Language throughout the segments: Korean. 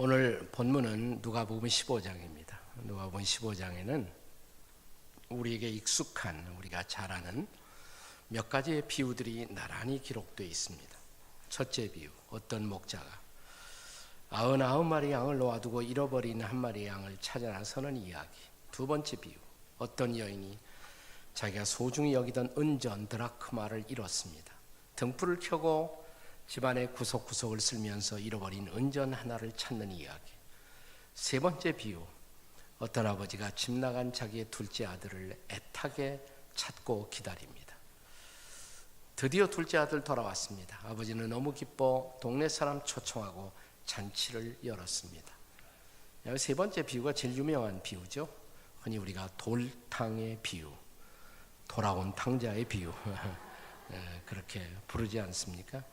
오늘 본문은 누가복음 15장입니다. 누가복음 15장에는 우리에게 익숙한, 우리가 잘 아는 몇 가지의 비유들이 나란히 기록되어 있습니다. 첫째 비유, 어떤 목자가 99마리 양을 놓아두고 잃어버린 한 마리 양을 찾아 나서는 이야기. 두 번째 비유, 어떤 여인이 자기가 소중히 여기던 은전 드라크마를 잃었습니다. 등불을 켜고 집안의 구석구석을 쓸면서 잃어버린 은전 하나를 찾는 이야기. 세 번째 비유, 어떤 아버지가 집 나간 자기의 둘째 아들을 애타게 찾고 기다립니다. 드디어 둘째 아들 돌아왔습니다. 아버지는 너무 기뻐 동네 사람 초청하고 잔치를 열었습니다. 세 번째 비유가 제일 유명한 비유죠. 흔히 우리가 돌탕의 비유, 돌아온 탕자의 비유 그렇게 부르지 않습니까?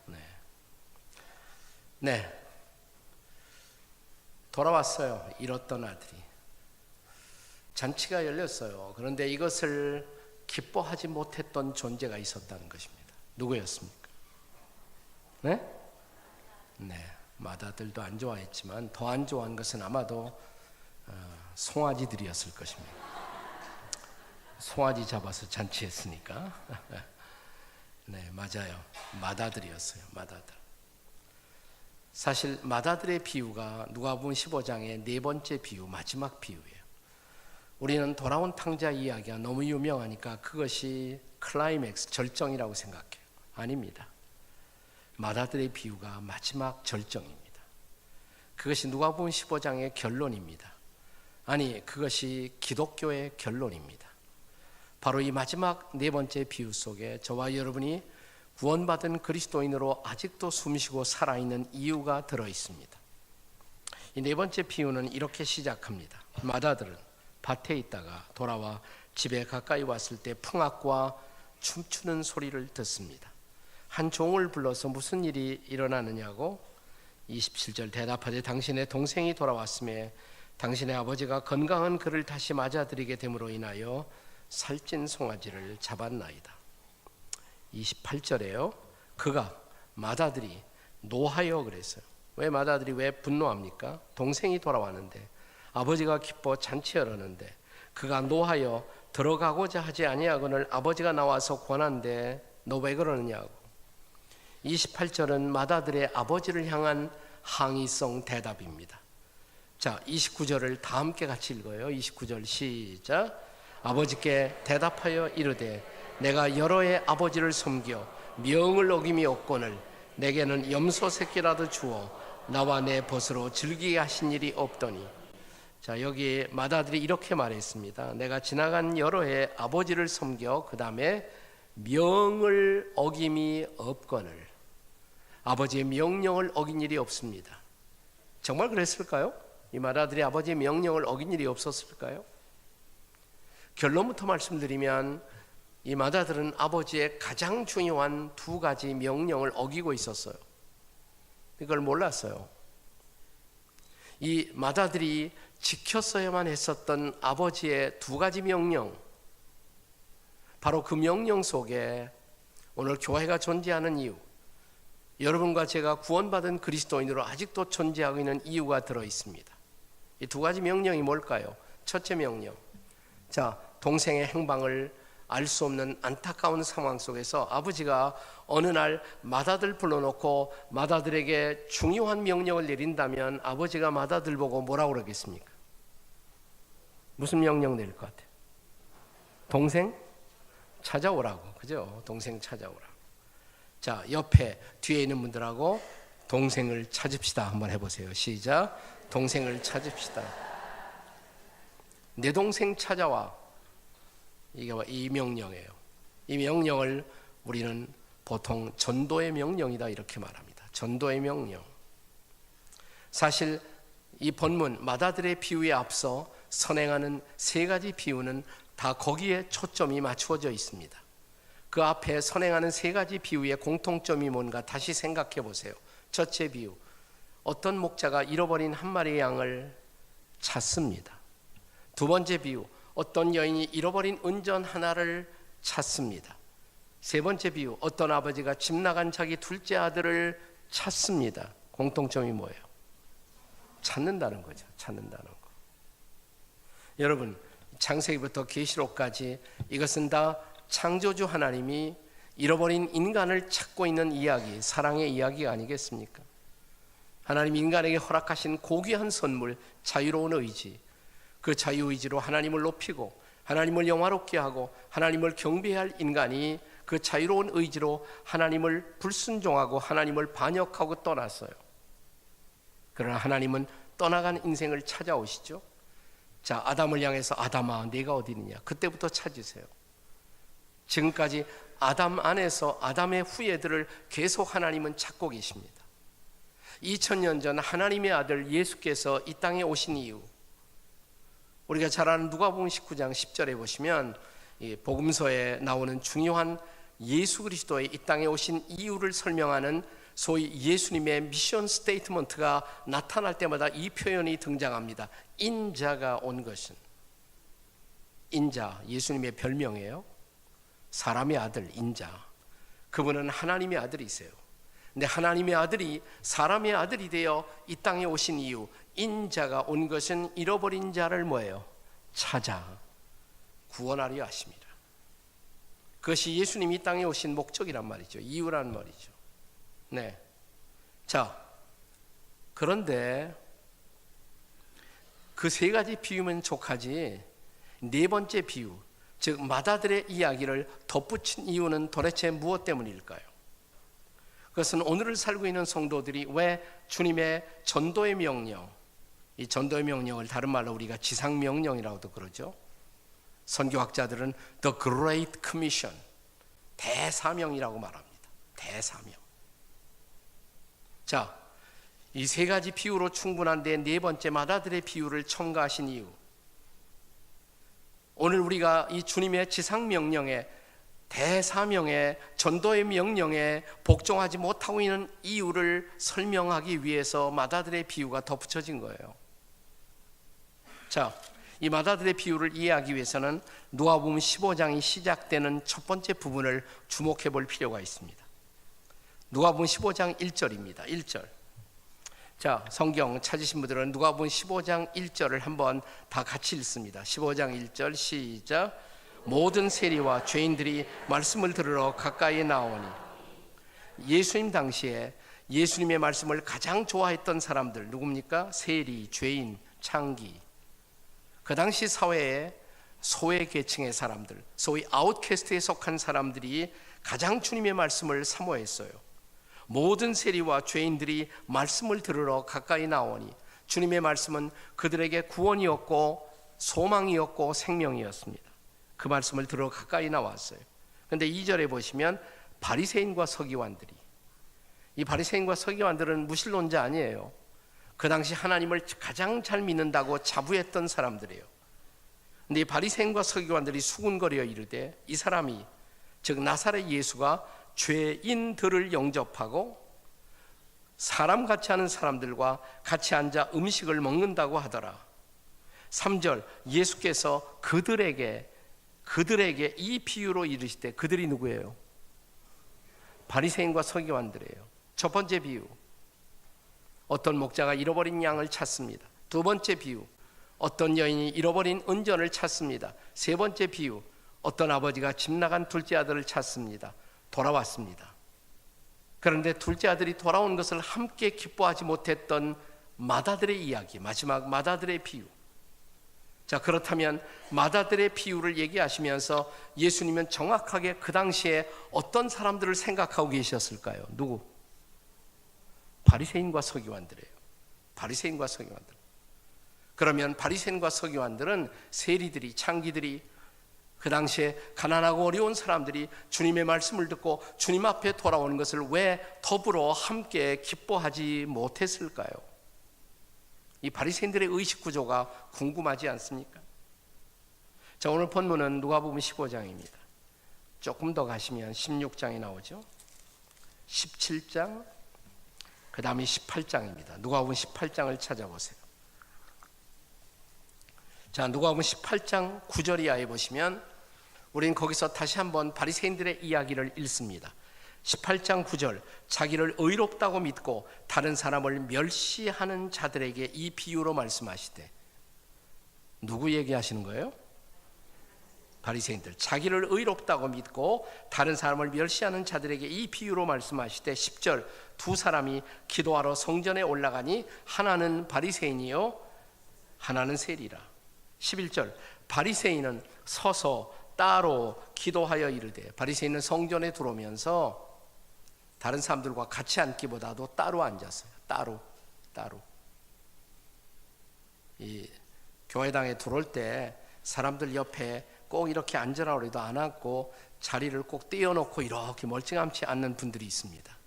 네, 돌아왔어요. 잃었던 아들이. 잔치가 열렸어요. 그런데 이것을 기뻐하지 못했던 존재가 있었다는 것입니다. 누구였습니까? 네, 맏아들도 안 좋아했지만 더 안 좋아한 것은 아마도 송아지들이었을 것입니다. 송아지 잡아서 잔치했으니까. 네, 맞아요. 맏아들이었어요. 맏아들. 사실 맏아들의 비유가 누가복음 15장의 네 번째 비유, 마지막 비유예요. 우리는 돌아온 탕자 이야기가 너무 유명하니까 그것이 클라이맥스, 절정이라고 생각해요. 아닙니다. 맏아들의 비유가 마지막 절정입니다. 그것이 누가복음 15장의 결론입니다. 아니, 그것이 기독교의 결론입니다. 바로 이 마지막 네 번째 비유 속에 저와 여러분이 구원받은 그리스도인으로 아직도 숨쉬고 살아있는 이유가 들어있습니다. 이 네 번째 비유는 이렇게 시작합니다. 맏아들은 밭에 있다가 돌아와 집에 가까이 왔을 때 풍악과 춤추는 소리를 듣습니다. 한 종을 불러서 무슨 일이 일어나느냐고 27절 대답하되 당신의 동생이 돌아왔음에 당신의 아버지가 건강한 그를 다시 맞아들이게 됨으로 인하여 살찐 송아지를 잡았나이다. 28절에요. 그가 맏아들이 노하여 그랬어요. 왜 맏아들이 왜 분노합니까? 동생이 돌아왔는데 아버지가 기뻐 잔치 열었는데 그가 노하여 들어가고자 하지 아니하거늘 아버지가 나와서 권한대 너 왜 그러느냐고. 28절은 맏아들의 아버지를 향한 항의성 대답입니다. 자, 29절을 다 함께 같이 읽어요. 29절 시작. 아버지께 대답하여 이르되 내가 여러 해 아버지를 섬겨 명을 어김이 없거늘 내게는 염소 새끼라도 주어 나와 내 벗으로 즐기게 하신 일이 없더니. 자, 여기 맏아들이 이렇게 말했습니다. 내가 지나간 여러 해 아버지를 섬겨 그 다음에 명을 어김이 없거늘. 아버지의 명령을 어긴 일이 없습니다. 정말 그랬을까요? 이 맏아들이 아버지의 명령을 어긴 일이 없었을까요? 결론부터 말씀드리면 이 맏아들은 아버지의 가장 중요한 두 가지 명령을 어기고 있었어요. 이걸 몰랐어요. 이 맏아들이 지켰어야만 했었던 아버지의 두 가지 명령, 바로 그 명령 속에 오늘 교회가 존재하는 이유, 여러분과 제가 구원받은 그리스도인으로 아직도 존재하고 있는 이유가 들어있습니다. 이 두 가지 명령이 뭘까요? 첫째 명령, 자, 동생의 행방을 알 수 없는 안타까운 상황 속에서 아버지가 어느 날 맏아들 불러놓고 맏아들에게 중요한 명령을 내린다면 아버지가 맏아들 보고 뭐라고 그러겠습니까? 무슨 명령 내릴 것 같아요? 동생 찾아오라고, 그죠? 동생 찾아오라고. 자, 옆에 뒤에 있는 분들하고 동생을 찾읍시다 한번 해보세요. 시작. 동생을 찾읍시다. 내 동생 찾아와. 이게 이 명령이에요. 이 명령을 우리는 보통 전도의 명령이다 이렇게 말합니다. 전도의 명령. 사실 이 본문 맏아들의 비유에 앞서 선행하는 세 가지 비유는 다 거기에 초점이 맞추어져 있습니다. 그 앞에 선행하는 세 가지 비유의 공통점이 뭔가 다시 생각해 보세요. 첫째 비유, 어떤 목자가 잃어버린 한 마리의 양을 찾습니다. 두 번째 비유, 어떤 여인이 잃어버린 은전 하나를 찾습니다. 세 번째 비유, 어떤 아버지가 집 나간 자기 둘째 아들을 찾습니다. 공통점이 뭐예요? 찾는다는 거죠. 찾는다는 거. 여러분, 창세기부터 계시록까지 이것은 다 창조주 하나님이 잃어버린 인간을 찾고 있는 이야기, 사랑의 이야기가 아니겠습니까? 하나님 인간에게 허락하신 고귀한 선물, 자유로운 의지, 그 자유의지로 하나님을 높이고 하나님을 영화롭게 하고 하나님을 경배해야 할 인간이 그 자유로운 의지로 하나님을 불순종하고 하나님을 반역하고 떠났어요. 그러나 하나님은 떠나간 인생을 찾아오시죠. 자, 아담을 향해서 아담아 네가 어디 있느냐, 그때부터 찾으세요. 지금까지 아담 안에서 아담의 후예들을 계속 하나님은 찾고 계십니다. 2000년 전 하나님의 아들 예수께서 이 땅에 오신 이유, 우리가 잘 아는 누가복음 19장 10절에 보시면 이 복음서에 나오는 중요한 예수 그리스도의 이 땅에 오신 이유를 설명하는 소위 예수님의 미션 스테이트먼트가 나타날 때마다 이 표현이 등장합니다. 인자가 온 것은. 인자, 예수님의 별명이에요. 사람의 아들, 인자. 그분은 하나님의 아들이세요. 근데 하나님의 아들이 사람의 아들이 되어 이 땅에 오신 이유, 인자가 온 것은 잃어버린 자를 뭐예요? 찾아 구원하려 하십니다. 그것이 예수님이 이 땅에 오신 목적이란 말이죠. 이유란 말이죠. 네. 자, 그런데 그 세 가지 비유면 족하지 네 번째 비유, 즉 마다들의 이야기를 덧붙인 이유는 도대체 무엇 때문일까요? 그것은 오늘을 살고 있는 성도들이 왜 주님의 전도의 명령, 이 전도의 명령을 다른 말로 우리가 지상명령이라고도 그러죠. 선교학자들은 The Great Commission, 대사명이라고 말합니다. 대사명. 자, 이 세 가지 비유로 충분한데 네 번째 마다들의 비유를 첨가하신 이유, 오늘 우리가 이 주님의 지상명령에, 대사명에, 전도의 명령에 복종하지 못하고 있는 이유를 설명하기 위해서 마다들의 비유가 덧붙여진 거예요. 자, 이 마다들의 비유를 이해하기 위해서는 누가복음 15장이 시작되는 첫 번째 부분을 주목해 볼 필요가 있습니다. 누가복음 15장 1절입니다. 1절. 자, 성경 찾으신 분들은 누가복음 15장 1절을 한번 다 같이 읽습니다. 15장 1절 시작. 모든 세리와 죄인들이 말씀을 들으러 가까이 나오니. 예수님 당시에 예수님의 말씀을 가장 좋아했던 사람들 누굽니까? 세리, 죄인, 창기. 그 당시 사회에 소외 계층의 사람들, 소위 아웃캐스트에 속한 사람들이 가장 주님의 말씀을 사모했어요. 모든 세리와 죄인들이 말씀을 들으러 가까이 나오니, 주님의 말씀은 그들에게 구원이었고 소망이었고 생명이었습니다. 그 말씀을 들으러 가까이 나왔어요. 그런데 2절에 보시면 바리새인과 서기관들이, 이 바리새인과 서기관들은 무신론자 아니에요. 그 당시 하나님을 가장 잘 믿는다고 자부했던 사람들이에요. 근데 이 바리새인과 서기관들이 수군거려 이르되, 이 사람이, 즉 나사렛 예수가 죄인들을 영접하고 사람같이 하는 사람들과 같이 앉아 음식을 먹는다고 하더라. 3절, 예수께서 그들에게 이 비유로 이르시되, 그들이 누구예요? 바리새인과 서기관들이에요. 첫 번째 비유, 어떤 목자가 잃어버린 양을 찾습니다. 두 번째 비유, 어떤 여인이 잃어버린 은전을 찾습니다. 세 번째 비유, 어떤 아버지가 집 나간 둘째 아들을 찾습니다. 돌아왔습니다. 그런데 둘째 아들이 돌아온 것을 함께 기뻐하지 못했던 마다들의 이야기, 마지막 마다들의 비유. 자, 그렇다면 마다들의 비유를 얘기하시면서 예수님은 정확하게 그 당시에 어떤 사람들을 생각하고 계셨을까요? 누구? 바리새인과 서기관들이에요. 바리새인과 서기관들. 그러면 바리새인과 서기관들은 세리들이, 창기들이, 그 당시에 가난하고 어려운 사람들이 주님의 말씀을 듣고 주님 앞에 돌아오는 것을 왜 더불어 함께 기뻐하지 못했을까요? 이 바리새인들의 의식 구조가 궁금하지 않습니까? 자, 오늘 본문은 누가복음 15장입니다. 조금 더 가시면 16장이 나오죠. 17장, 그 다음에 18장입니다. 누가복음 18장을 찾아보세요. 자, 누가복음 18장 9절 이하에 보시면 우리는 거기서 다시 한번 바리새인들의 이야기를 읽습니다. 18장 9절, 자기를 의롭다고 믿고 다른 사람을 멸시하는 자들에게 이 비유로 말씀하시되, 누구 얘기하시는 거예요? 바리새인들. 자기를 의롭다고 믿고 다른 사람을 멸시하는 자들에게 이 비유로 말씀하시되, 10절, 두 사람이 기도하러 성전에 올라가니 하나는 바리새인이요 하나는 세리라. 11절, 바리새인은 서서 따로 기도하여 이르되, 바리새인은 성전에 들어오면서 다른 사람들과 같이 앉기보다도 따로 앉았어요. 따로. 이 교회당에 들어올 때 사람들 옆에 꼭 이렇게 앉으라고 해도 안 앉고 자리를 꼭 띄워놓고 이렇게 멀찌감치 앉는 분들이 있습니다.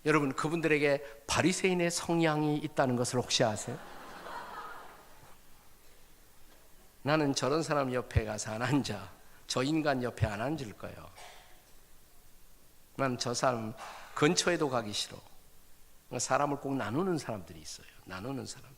여러분, 그분들에게 바리새인의 성향이 있다는 것을 혹시 아세요? 나는 저런 사람 옆에 가서 안 앉아. 저 인간 옆에 안 앉을 거예요. 난 저 사람 근처에도 가기 싫어. 사람을 꼭 나누는 사람들이 있어요. 나누는 사람들.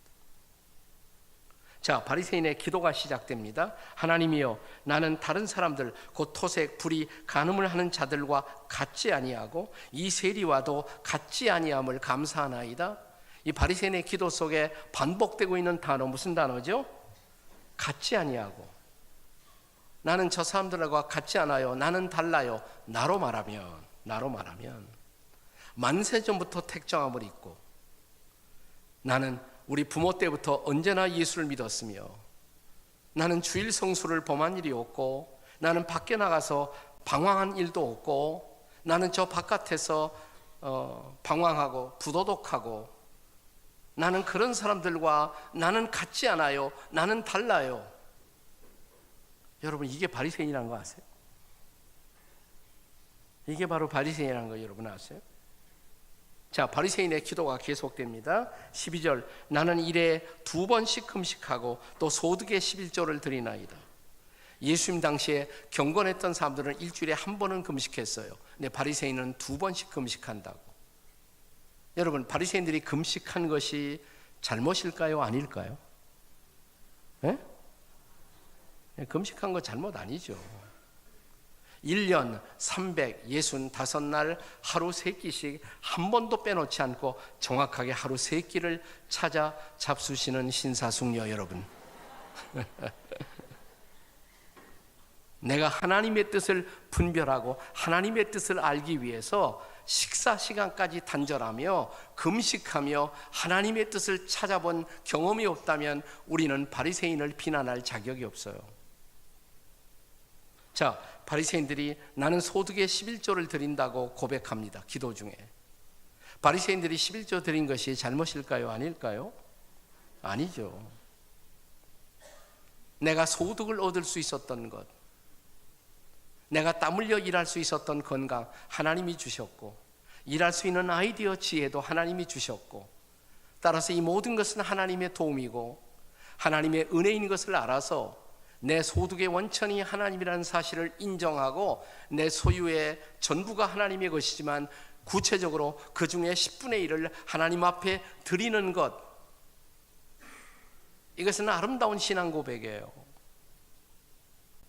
자, 바리새인의 기도가 시작됩니다. 하나님이여, 나는 다른 사람들 곧 토색, 불의, 간음을 하는 자들과 같지 아니하고 이 세리와도 같지 아니함을 감사하나이다. 이 바리새인의 기도 속에 반복되고 있는 단어, 무슨 단어죠? 같지 아니하고. 나는 저 사람들과 같지 않아요. 나는 달라요. 나로 말하면 만세전부터 택정함을 입고, 나는 우리 부모 때부터 언제나 예수를 믿었으며, 나는 주일 성수를 범한 일이 없고, 나는 밖에 나가서 방황한 일도 없고, 나는 저 바깥에서 방황하고 부도덕하고, 나는 그런 사람들과 나는 같지 않아요. 나는 달라요. 여러분, 이게 바리새인이라는 거 아세요? 이게 바로 바리새인이라는 거 여러분 아세요? 자, 바리새인의 기도가 계속됩니다. 12절, 나는 일에 2번씩 금식하고 또 소득의 11조를 드리나이다. 예수님 당시에 경건했던 사람들은 일주일에 1번은 금식했어요. 근데 바리새인은 2번씩 금식한다고. 여러분, 바리새인들이 금식한 것이 잘못일까요? 아닐까요? 네? 금식한 거 잘못 아니죠. 1년 365날 하루 3끼씩 한 번도 빼놓지 않고 정확하게 하루 3끼를 찾아 잡수시는 신사숙녀 여러분. 내가 하나님의 뜻을 분별하고 하나님의 뜻을 알기 위해서 식사 시간까지 단절하며 금식하며 하나님의 뜻을 찾아본 경험이 없다면 우리는 바리새인을 비난할 자격이 없어요. 자, 바리새인들이 나는 소득의 11조를 드린다고 고백합니다. 기도 중에. 바리새인들이 11조 드린 것이 잘못일까요? 아닐까요? 아니죠. 내가 소득을 얻을 수 있었던 것, 내가 땀 흘려 일할 수 있었던 건강 하나님이 주셨고, 일할 수 있는 아이디어 지혜도 하나님이 주셨고, 따라서 이 모든 것은 하나님의 도움이고 하나님의 은혜인 것을 알아서 내 소득의 원천이 하나님이라는 사실을 인정하고 내 소유의 전부가 하나님의 것이지만 구체적으로 그 중에 10분의 1을 하나님 앞에 드리는 것, 이것은 아름다운 신앙 고백이에요.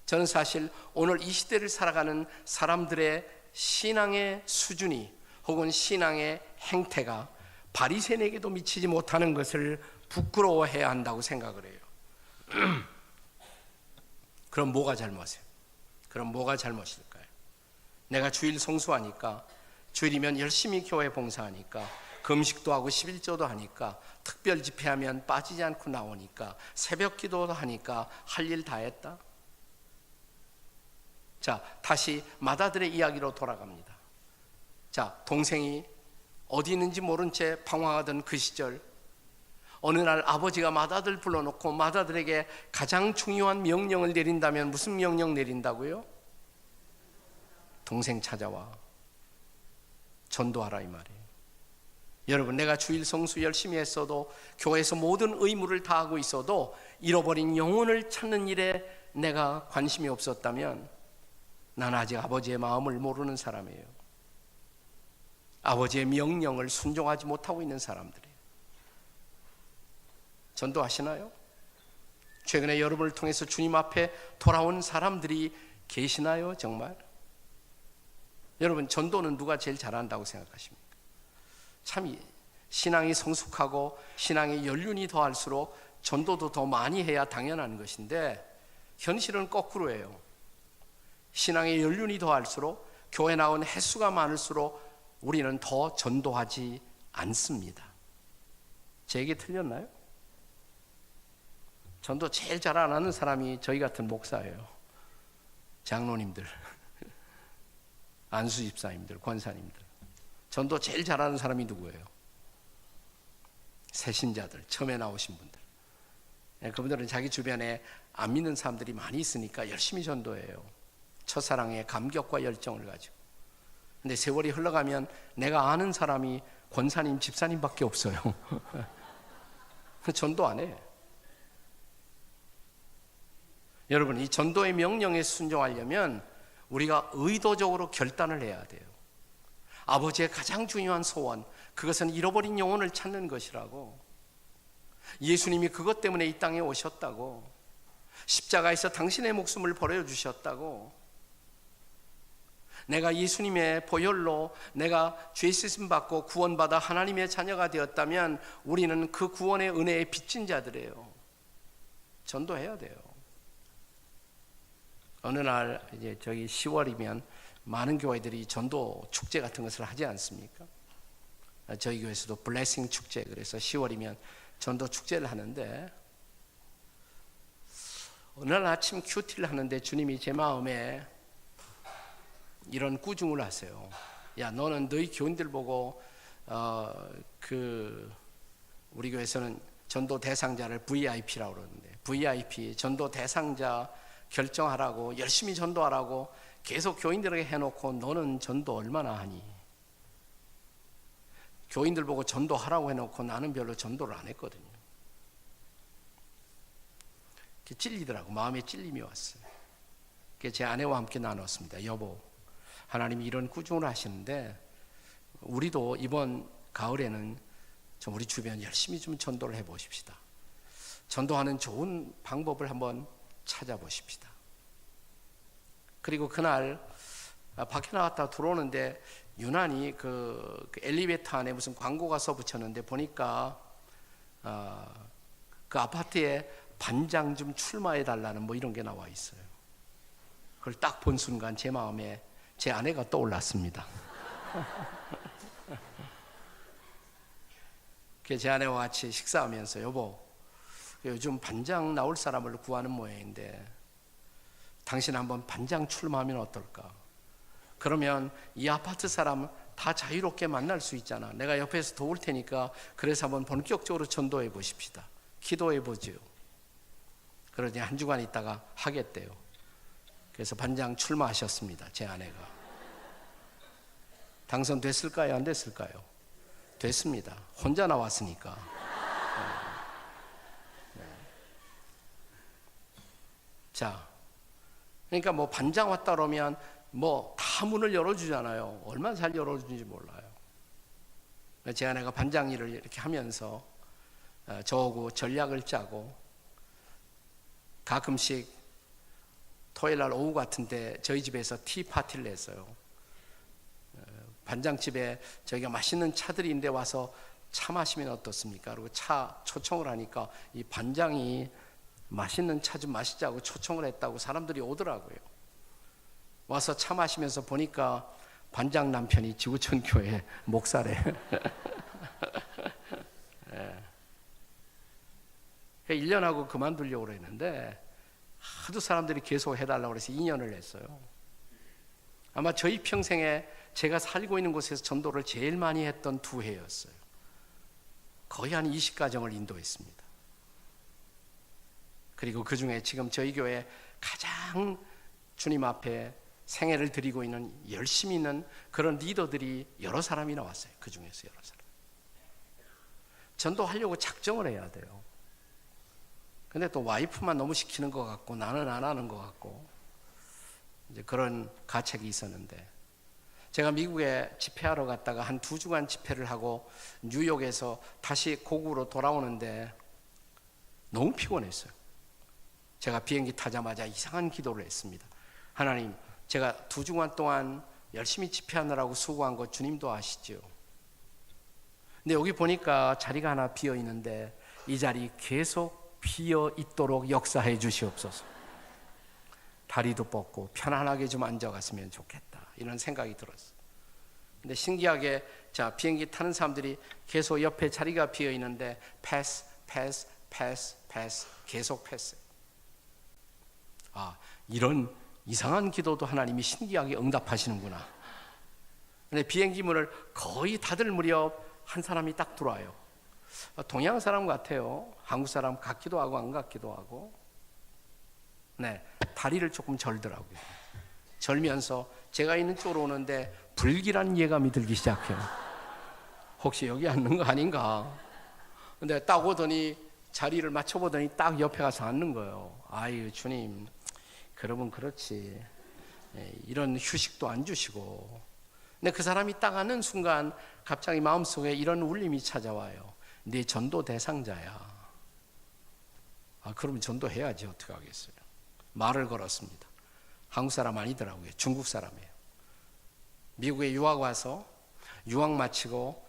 저는 사실 오늘 이 시대를 살아가는 사람들의 신앙의 수준이 혹은 신앙의 행태가 바리새인에게도 미치지 못하는 것을 부끄러워해야 한다고 생각을 해요. 그럼 뭐가 잘못이에요? 그럼 뭐가 잘못일까요? 내가 주일 성수하니까, 주일이면 열심히 교회 봉사하니까, 금식도 하고 11조도 하니까, 특별 집회하면 빠지지 않고 나오니까, 새벽 기도도 하니까 할 일 다 했다? 자, 다시 맏아들의 이야기로 돌아갑니다. 자, 동생이 어디 있는지 모른 채 방황하던 그 시절, 어느 날 아버지가 맏아들 불러놓고 맏아들에게 가장 중요한 명령을 내린다면 무슨 명령 내린다고요? 동생 찾아와 전도하라 이 말이에요. 여러분, 내가 주일 성수 열심히 했어도, 교회에서 모든 의무를 다하고 있어도 잃어버린 영혼을 찾는 일에 내가 관심이 없었다면 난 아직 아버지의 마음을 모르는 사람이에요. 아버지의 명령을 순종하지 못하고 있는 사람들이에요. 전도하시나요? 최근에 여러분을 통해서 주님 앞에 돌아온 사람들이 계시나요? 정말? 여러분, 전도는 누가 제일 잘한다고 생각하십니까? 참 신앙이 성숙하고 신앙의 연륜이 더할수록 전도도 더 많이 해야 당연한 것인데 현실은 거꾸로예요. 신앙의 연륜이 더할수록 교회 나온 횟수가 많을수록 우리는 더 전도하지 않습니다. 제 얘기 틀렸나요? 전도 제일 잘 안 하는 사람이 저희 같은 목사예요. 장로님들, 안수 집사님들, 권사님들. 전도 제일 잘하는 사람이 누구예요? 새신자들, 처음에 나오신 분들. 그분들은 자기 주변에 안 믿는 사람들이 많이 있으니까 열심히 전도해요. 첫사랑의 감격과 열정을 가지고. 근데 세월이 흘러가면 내가 아는 사람이 권사님, 집사님밖에 없어요. 전도 안 해. 여러분, 이 전도의 명령에 순종하려면 우리가 의도적으로 결단을 해야 돼요. 아버지의 가장 중요한 소원, 그것은 잃어버린 영혼을 찾는 것이라고. 예수님이 그것 때문에 이 땅에 오셨다고. 십자가에서 당신의 목숨을 버려주셨다고. 내가 예수님의 보혈로 내가 죄 씻음 받고 구원받아 하나님의 자녀가 되었다면 우리는 그 구원의 은혜에 빚진 자들이에요. 전도해야 돼요. 어느 날 이제 저기 10월이면 많은 교회들이 전도 축제 같은 것을 하지 않습니까? 저희 교회에서도 블레싱 축제, 그래서 10월이면 전도 축제를 하는데 어느 날 아침 큐티를 하는데 주님이 제 마음에 이런 꾸중을 하세요. 야, 너는 너희 교인들 보고 우리 교회에서는 전도 대상자를 VIP라고 그러는데 VIP 전도 대상자 결정하라고, 열심히 전도하라고 계속 교인들에게 해놓고 너는 전도 얼마나 하니? 교인들 보고 전도하라고 해놓고 나는 별로 전도를 안 했거든요. 찔리더라고. 마음에 찔림이 왔어요. 제 아내와 함께 나눴습니다. 여보, 하나님이 이런 꾸중을 하시는데 우리도 이번 가을에는 좀 우리 주변 열심히 좀 전도를 해보십시다. 전도하는 좋은 방법을 한번 찾아보십시다. 그리고 그날 밖에 나갔다 들어오는데 유난히 그 엘리베이터 안에 무슨 광고가 써붙였는데 보니까 그 아파트에 반장 좀 출마해 달라는 뭐 이런 게 나와 있어요. 그걸 딱 본 순간 제 마음에 제 아내가 떠올랐습니다. 제 아내와 같이 식사하면서 여보, 요즘 반장 나올 사람을 구하는 모양인데 당신 한번 반장 출마하면 어떨까? 그러면 이 아파트 사람 다 자유롭게 만날 수 있잖아. 내가 옆에서 도울 테니까 그래서 한번 본격적으로 전도해 보십시다. 기도해 보지요. 그러니 한 주간 있다가 하겠대요. 그래서 반장 출마하셨습니다. 제 아내가. 당선됐을까요? 안 됐을까요? 됐습니다. 혼자 나왔으니까. 자, 그러니까 뭐 반장 왔다 그러면 뭐 다 문을 열어주잖아요. 얼마나 잘 열어주는지 몰라요. 제 아내가 반장 일을 이렇게 하면서 저하고 전략을 짜고 가끔씩 토요일 날 오후 같은데 저희 집에서 티 파티를 했어요. 반장집에 저희가 맛있는 차들이 있는데 와서 차 마시면 어떻습니까? 그리고 차 초청을 하니까 이 반장이 맛있는 차 좀 마시자고 초청을 했다고 사람들이 오더라고요. 와서 차 마시면서 보니까 반장 남편이 지구촌 교회 목사래. 네. 1년하고 그만두려고 그랬는데 하도 사람들이 계속 해달라고 그래서 2년을 했어요. 아마 저희 평생에 제가 살고 있는 곳에서 전도를 제일 많이 했던 2해였어요. 거의 한 20가정을 인도했습니다. 그리고 그 중에 지금 저희 교회 가장 주님 앞에 생애를 드리고 있는 열심히 있는 그런 리더들이 여러 사람이 나왔어요. 그 중에서 여러 사람. 전도하려고 작정을 해야 돼요. 근데 또 와이프만 너무 시키는 것 같고 나는 안 하는 것 같고 이제 그런 가책이 있었는데 제가 미국에 집회하러 갔다가 한 2주간 집회를 하고 뉴욕에서 다시 고국으로 돌아오는데 너무 피곤했어요. 제가 비행기 타자마자 이상한 기도를 했습니다. 하나님, 제가 2주간 동안 열심히 집회하느라고 수고한 거 주님도 아시죠. 근데 여기 보니까 자리가 하나 비어 있는데 이 자리 계속 비어 있도록 역사해 주시옵소서. 다리도 뻗고 편안하게 좀 앉아갔으면 좋겠다, 이런 생각이 들었어요. 근데 신기하게 자, 비행기 타는 사람들이 계속 옆에 자리가 비어 있는데 패스 계속 패스. 아, 이런 이상한 기도도 하나님이 신기하게 응답하시는구나. 근데 비행기 문을 거의 닫을 무렵 한 사람이 딱 들어와요. 동양 사람 같아요. 한국 사람 같기도 하고 안 같기도 하고. 네, 다리를 조금 절더라고요. 절면서 제가 있는 쪽으로 오는데 불길한 예감이 들기 시작해요. 혹시 여기 앉는 거 아닌가? 근데 딱 오더니 자리를 맞춰보더니 딱 옆에 가서 앉는 거예요. 아유, 주님, 그러면 그렇지. 이런 휴식도 안 주시고. 근데 그 사람이 딱 앉는 순간 갑자기 마음속에 이런 울림이 찾아와요. 네 전도 대상자야. 아, 그러면 전도해야지, 어떻게 하겠어요. 말을 걸었습니다. 한국 사람 아니더라고요. 중국 사람이에요. 미국에 유학 와서 유학 마치고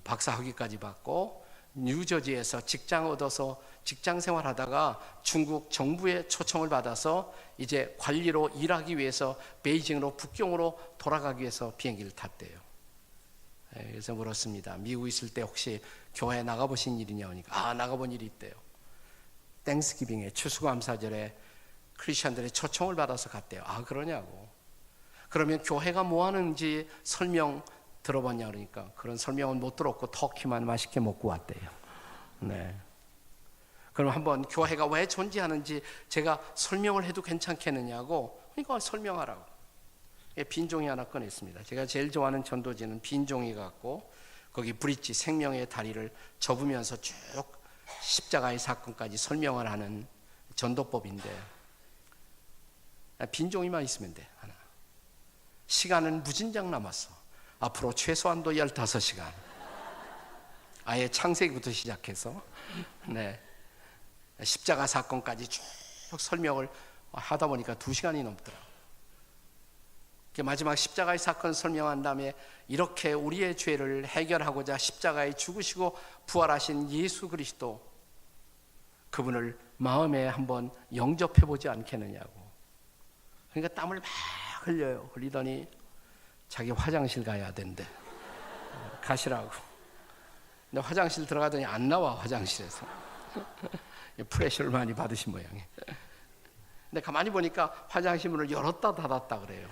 박사 학위까지 받고 뉴저지에서 직장 얻어서 직장 생활하다가 중국 정부의 초청을 받아서 이제 관리로 일하기 위해서 베이징으로 북경으로 돌아가기 위해서 비행기를 탔대요. 그래서 물었습니다. 미국 있을 때 혹시 교회 나가보신 일이 있냐니까, 아, 나가본 일이 있대요. 땡스기빙에 추수감사절에 크리스천들의 초청을 받아서 갔대요. 아, 그러냐고. 그러면 교회가 뭐 하는지 설명 들어봤냐 그러니까 그런 설명은 못 들었고 터키만 맛있게 먹고 왔대요. 네. 그럼 한번 교회가 왜 존재하는지 제가 설명을 해도 괜찮겠느냐고. 그러니까 설명하라고. 빈 종이 하나 꺼냈습니다. 제가 제일 좋아하는 전도지는 빈 종이 같고 거기 브릿지 생명의 다리를 접으면서 쭉 십자가의 사건까지 설명을 하는 전도법인데 빈 종이만 있으면 돼. 하나. 시간은 무진장 남았어. 앞으로 최소한도 15시간. 아예 창세기부터 시작해서 네. 십자가 사건까지 쭉 설명을 하다 보니까 2시간이 넘더라고요. 마지막 십자가의 사건 설명한 다음에 이렇게 우리의 죄를 해결하고자 십자가에 죽으시고 부활하신 예수 그리스도, 그분을 마음에 한번 영접해보지 않겠느냐고. 그러니까 땀을 막 흘려요. 흘리더니 자기 화장실 가야 된대. 가시라고. 근데 화장실 들어가더니 안 나와, 화장실에서. 프레셔를 많이 받으신 모양이에요. 근데 가만히 보니까 화장실 문을 열었다 닫았다 그래요.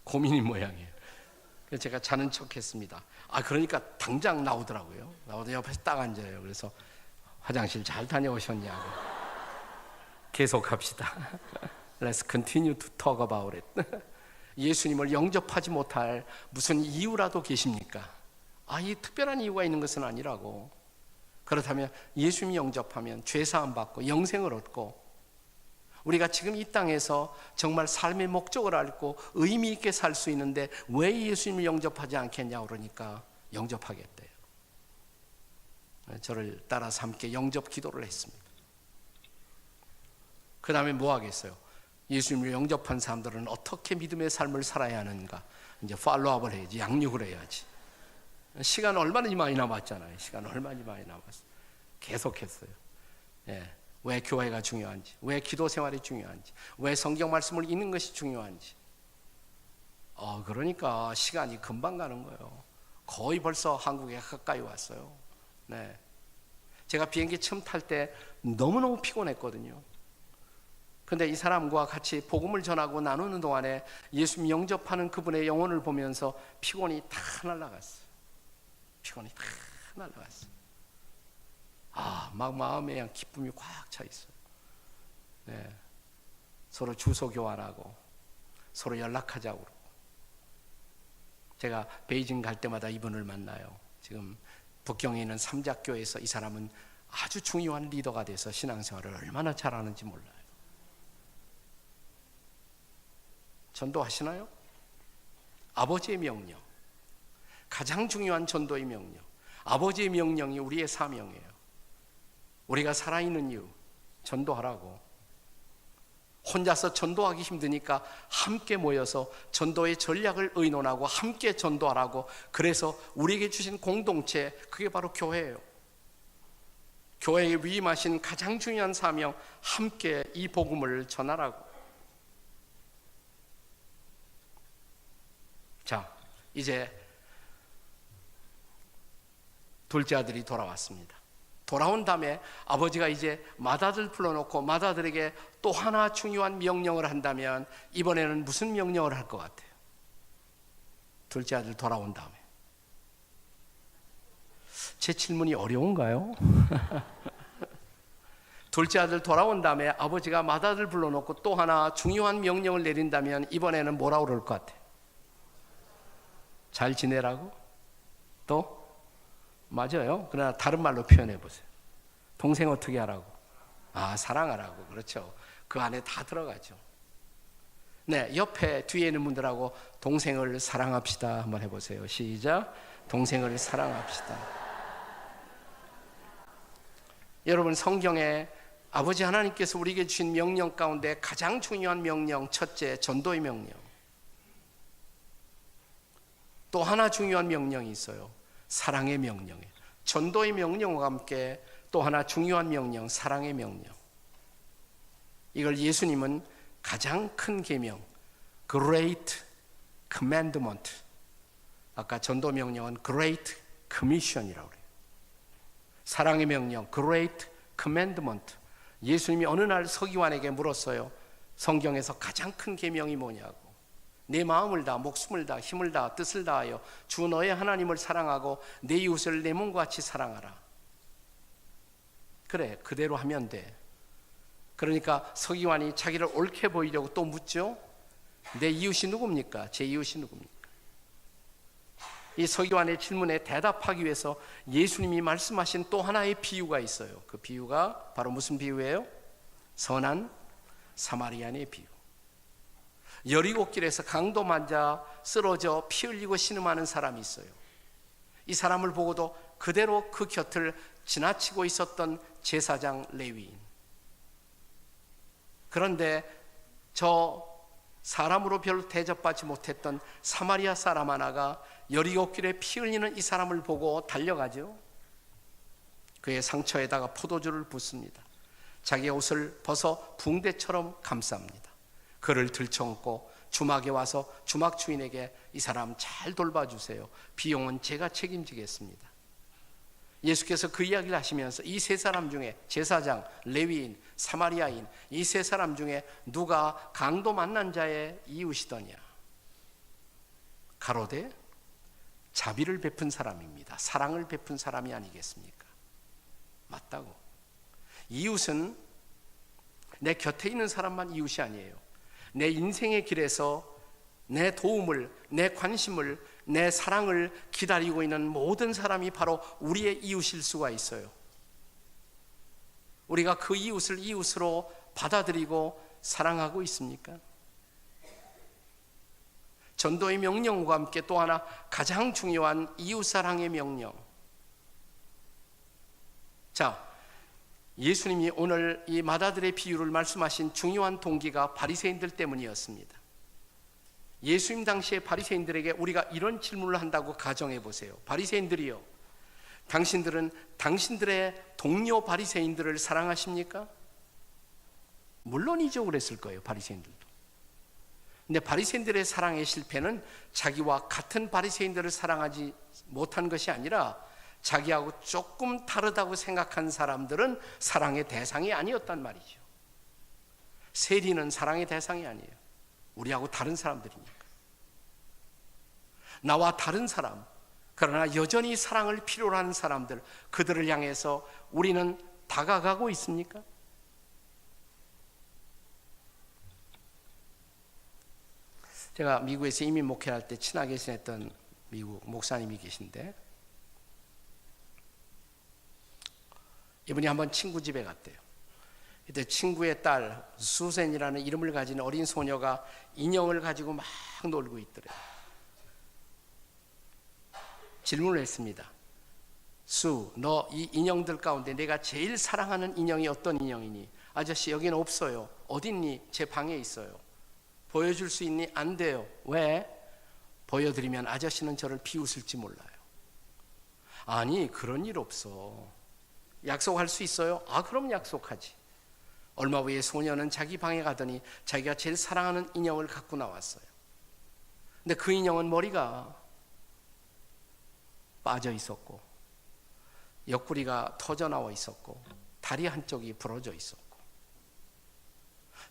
고민인 모양이에요. 그래서 제가 자는 척 했습니다. 아, 그러니까 당장 나오더라고요. 나오더니 옆에서 딱 앉아요. 그래서 화장실 잘 다녀오셨냐고. 계속 합시다. Let's continue to talk about it. 예수님을 영접하지 못할 무슨 이유라도 계십니까? 아, 이 특별한 이유가 있는 것은 아니라고. 그렇다면 예수님 영접하면 죄사함 받고 영생을 얻고 우리가 지금 이 땅에서 정말 삶의 목적을 알고 의미 있게 살 수 있는데 왜 예수님을 영접하지 않겠냐 그러니까 영접하겠대요. 저를 따라서 함께 영접 기도를 했습니다. 그 다음에 뭐 하겠어요? 예수님을 영접한 사람들은 어떻게 믿음의 삶을 살아야 하는가? 이제 팔로우업을 해야지, 양육을 해야지. 시간 얼마나 많이 남았잖아요. 시간 얼마나 많이 남았어요. 계속했어요. 예. 왜 교회가 중요한지, 왜 기도 생활이 중요한지, 왜 성경 말씀을 읽는 것이 중요한지. 그러니까 시간이 금방 가는 거예요. 거의 벌써 한국에 가까이 왔어요. 네. 제가 비행기 처음 탈 때 너무너무 피곤했거든요. 근데 이 사람과 같이 복음을 전하고 나누는 동안에 예수님 영접하는 그분의 영혼을 보면서 피곤이 다 날아갔어요. 피곤이 다 날아갔어요. 막 마음에 그냥 기쁨이 꽉 차 있어요. 네. 서로 주소 교환하고 서로 연락하자고 그러고. 제가 베이징 갈 때마다 이분을 만나요. 지금 북경에 있는 삼작교에서 이 사람은 아주 중요한 리더가 돼서 신앙생활을 얼마나 잘하는지 몰라요. 전도하시나요? 아버지의 명령, 가장 중요한 전도의 명령, 아버지의 명령이 우리의 사명이에요. 우리가 살아있는 이유 전도하라고. 혼자서 전도하기 힘드니까 함께 모여서 전도의 전략을 의논하고 함께 전도하라고. 그래서 우리에게 주신 공동체, 그게 바로 교회예요. 교회에 위임하신 가장 중요한 사명, 함께 이 복음을 전하라고. 자, 이제 둘째 아들이 돌아왔습니다. 돌아온 다음에 아버지가 이제 맏아들 불러놓고 맏아들에게 또 하나 중요한 명령을 한다면 이번에는 무슨 명령을 할 것 같아요? 둘째 아들 돌아온 다음에. 제 질문이 어려운가요? 둘째 아들 돌아온 다음에 아버지가 맏아들 불러놓고 또 하나 중요한 명령을 내린다면 이번에는 뭐라고 그럴 것 같아요? 잘 지내라고? 또? 맞아요. 그러나 다른 말로 표현해 보세요. 동생 어떻게 하라고? 사랑하라고. 그렇죠. 그 안에 다 들어가죠. 네, 옆에 뒤에 있는 분들하고 동생을 사랑합시다 한번 해보세요. 시작. 동생을 사랑합시다. 여러분, 성경에 아버지 하나님께서 우리에게 주신 명령 가운데 가장 중요한 명령, 첫째, 전도의 명령. 또 하나 중요한 명령이 있어요. 사랑의 명령이에요. 전도의 명령과 함께 또 하나 중요한 명령, 사랑의 명령. 이걸 예수님은 가장 큰 계명, Great Commandment. 아까 전도 명령은 Great Commission이라고 그래요. 사랑의 명령, Great Commandment. 예수님이 어느 날 서기관에게 물었어요. 성경에서 가장 큰 계명이 뭐냐고. 내 마음을 다, 목숨을 다, 힘을 다, 뜻을 다하여 주 너의 하나님을 사랑하고 내 이웃을 내 몸과 같이 사랑하라. 그래, 그대로 하면 돼. 그러니까 서기관이 자기를 옳게 보이려고 또 묻죠. 내 이웃이 누굽니까? 제 이웃이 누굽니까? 이 서기관의 질문에 대답하기 위해서 예수님이 말씀하신 또 하나의 비유가 있어요. 그 비유가 바로 무슨 비유예요? 선한 사마리아인의 비유. 여리고길에서 강도 맞아 쓰러져 피 흘리고 신음하는 사람이 있어요. 이 사람을 보고도 그대로 그 곁을 지나치고 있었던 제사장 레위인. 그런데 저 사람으로 별로 대접받지 못했던 사마리아 사람 하나가 여리고길에 피 흘리는 이 사람을 보고 달려가죠. 그의 상처에다가 포도주를 붓습니다. 자기의 옷을 벗어 붕대처럼 감쌉니다. 그를 들쳐안고 주막에 와서 주막 주인에게 이 사람 잘 돌봐주세요. 비용은 제가 책임지겠습니다. 예수께서 그 이야기를 하시면서 이 세 사람 중에 제사장, 레위인, 사마리아인 이 세 사람 중에 누가 강도 만난 자의 이웃이더냐? 가로되 자비를 베푼 사람입니다. 사랑을 베푼 사람이 아니겠습니까? 맞다고. 이웃은 내 곁에 있는 사람만 이웃이 아니에요. 내 인생의 길에서 내 도움을, 내 관심을, 내 사랑을 기다리고 있는 모든 사람이 바로 우리의 이웃일 수가 있어요. 우리가 그 이웃을 이웃으로 받아들이고 사랑하고 있습니까? 전도의 명령과 함께 또 하나 가장 중요한 이웃사랑의 명령. 자, 예수님이 오늘 이 맏아들의 비유를 말씀하신 중요한 동기가 바리새인들 때문이었습니다. 예수님 당시에 바리새인들에게 우리가 이런 질문을 한다고 가정해 보세요. 바리새인들이요, 당신들은 당신들의 동료 바리새인들을 사랑하십니까? 물론이죠. 그랬을 거예요, 바리새인들도. 근데 바리새인들의 사랑의 실패는 자기와 같은 바리새인들을 사랑하지 못한 것이 아니라 자기하고 조금 다르다고 생각한 사람들은 사랑의 대상이 아니었단 말이죠. 세리는 사랑의 대상이 아니에요. 우리하고 다른 사람들이니까. 나와 다른 사람, 그러나 여전히 사랑을 필요로 하는 사람들, 그들을 향해서 우리는 다가가고 있습니까? 제가 미국에서 이민 목회할 때 친하게 지냈던 미국 목사님이 계신데, 이분이 한번 친구 집에 갔대요. 그때 친구의 딸 수센이라는 이름을 가진 어린 소녀가 인형을 가지고 막 놀고 있더래요. 질문을 했습니다. 수, 너 이 인형들 가운데 내가 제일 사랑하는 인형이 어떤 인형이니? 아저씨 여기는 없어요. 어딨니? 제 방에 있어요. 보여줄 수 있니? 안 돼요. 왜? 보여드리면 아저씨는 저를 비웃을지 몰라요. 아니 그런 일 없어. 약속할 수 있어요? 아 그럼 약속하지. 얼마 후에 소녀는 자기 방에 가더니 자기가 제일 사랑하는 인형을 갖고 나왔어요. 근데 그 인형은 머리가 빠져 있었고 옆구리가 터져 나와 있었고 다리 한쪽이 부러져 있었고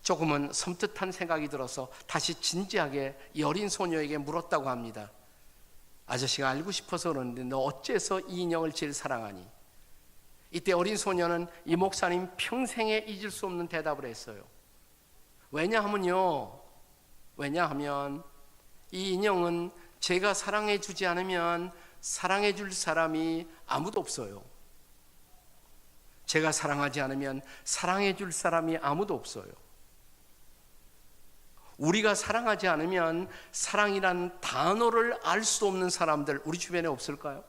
조금은 섬뜩한 생각이 들어서 다시 진지하게 이 어린 소녀에게 물었다고 합니다. 아저씨가 알고 싶어서 그러는데 너 어째서 이 인형을 제일 사랑하니? 이때 어린 소녀는 이 목사님 평생에 잊을 수 없는 대답을 했어요. 왜냐하면 이 인형은 제가 사랑해 주지 않으면 사랑해 줄 사람이 아무도 없어요. 제가 사랑하지 않으면 사랑해 줄 사람이 아무도 없어요. 우리가 사랑하지 않으면 사랑이란 단어를 알 수 없는 사람들 우리 주변에 없을까요?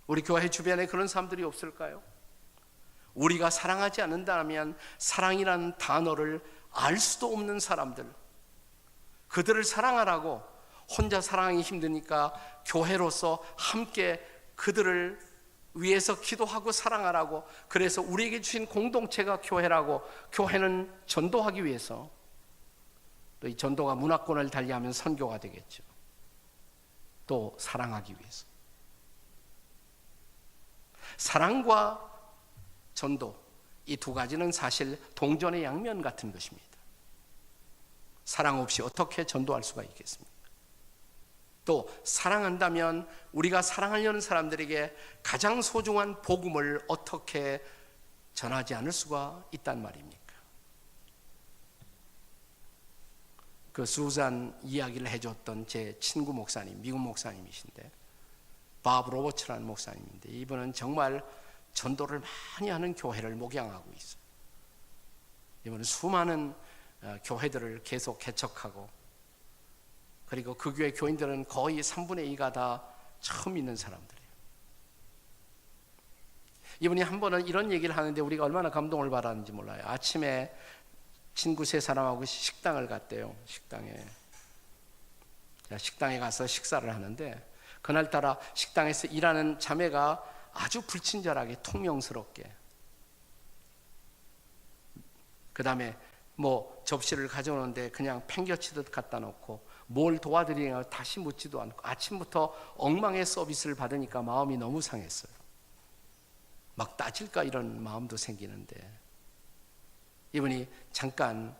우리 교회 주변에 그런 사람들이 없을까요? 우리가 사랑하지 않는다면 사랑이라는 단어를 알 수도 없는 사람들, 그들을 사랑하라고 혼자 사랑하기 힘드니까 교회로서 함께 그들을 위해서 기도하고 사랑하라고, 그래서 우리에게 주신 공동체가 교회라고, 교회는 전도하기 위해서, 또 이 전도가 문화권을 달리하면 선교가 되겠죠. 또 사랑하기 위해서. 사랑과 전도, 이 두 가지는 사실 동전의 양면 같은 것입니다. 사랑 없이 어떻게 전도할 수가 있겠습니까? 또 사랑한다면 우리가 사랑하려는 사람들에게 가장 소중한 복음을 어떻게 전하지 않을 수가 있단 말입니까? 그 수잔 이야기를 해줬던 제 친구 목사님, 미국 목사님이신데 바브 로버츠라는 목사님인데 이분은 정말 전도를 많이 하는 교회를 목양하고 있어요. 이분은 수많은 교회들을 계속 개척하고, 그리고 그 교회 교인들은 거의 3분의 2가 다 처음 있는 사람들이에요. 이분이 한 번은 이런 얘기를 하는데 우리가 얼마나 감동을 받았는지 몰라요. 아침에 친구 세 사람하고 식당을 갔대요. 식당에 가서 식사를 하는데 그날따라 식당에서 일하는 자매가 아주 불친절하게 퉁명스럽게, 그 다음에 뭐 접시를 가져오는데 그냥 팽겨치듯 갖다 놓고 뭘 도와드리냐 다시 묻지도 않고 아침부터 엉망의 서비스를 받으니까 마음이 너무 상했어요. 막 따질까 이런 마음도 생기는데 이분이 잠깐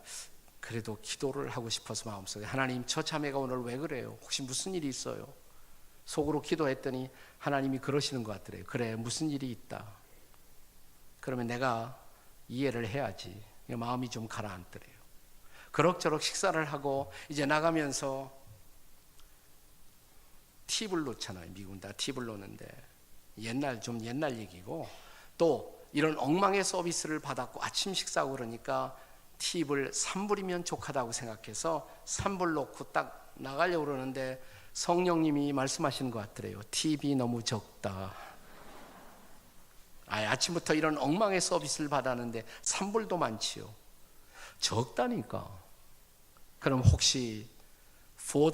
그래도 기도를 하고 싶어서 마음속에, 하나님 저 자매가 오늘 왜 그래요? 혹시 무슨 일이 있어요? 속으로 기도했더니 하나님이 그러시는 것 같더래요. 그래, 무슨 일이 있다. 그러면 내가 이해를 해야지. 마음이 좀 가라앉더래요. 그럭저럭 식사를 하고 이제 나가면서 팁을 놓잖아요. 미국은 다 팁을 놓는데 옛날 얘기고, 또 이런 엉망의 서비스를 받았고 아침 식사하고 그러니까 팁을 3불이면 족하다고 생각해서 3불 놓고 딱 나가려고 그러는데 성령님이 말씀하시는 것 같더래요. 팁이 너무 적다. 아침부터 이런 엉망의 서비스를 받았는데 3불도 많지요. 적다니까. 그럼 혹시 $4?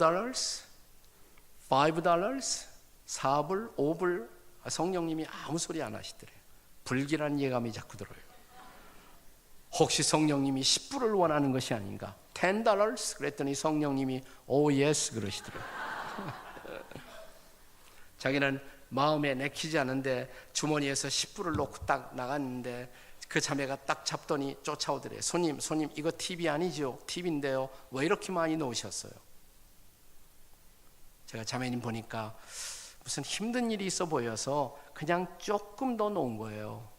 $5? 4불? 5불? 성령님이 아무 소리 안 하시더래요. 불길한 예감이 자꾸 들어요. 혹시 성령님이 10불을 원하는 것이 아닌가? $10? 그랬더니 성령님이 Oh yes 그러시더래요. 자기는 마음에 내키지 않은데 주머니에서 10불을 놓고 딱 나갔는데 그 자매가 딱 잡더니 쫓아오더래요. 손님 이거 팁이 아니죠? 팁인데요. 왜 이렇게 많이 놓으셨어요? 제가 자매님 보니까 무슨 힘든 일이 있어 보여서 그냥 조금 더 놓은 거예요.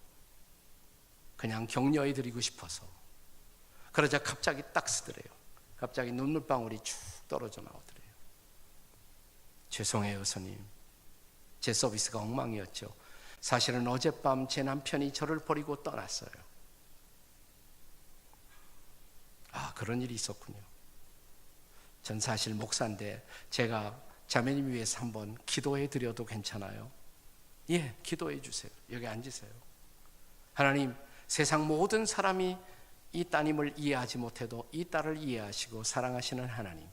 그냥 격려해 드리고 싶어서. 그러자 갑자기 딱 쓰더래요. 갑자기 눈물방울이 쭉 떨어져 나오더래요. 죄송해요 손님, 제 서비스가 엉망이었죠. 사실은 어젯밤 제 남편이 저를 버리고 떠났어요. 그런 일이 있었군요. 전 사실 목사인데 제가 자매님 위해서 한번 기도해 드려도 괜찮아요? 예, 기도해 주세요. 여기 앉으세요. 하나님, 세상 모든 사람이 이 따님을 이해하지 못해도 이 딸을 이해하시고 사랑하시는 하나님,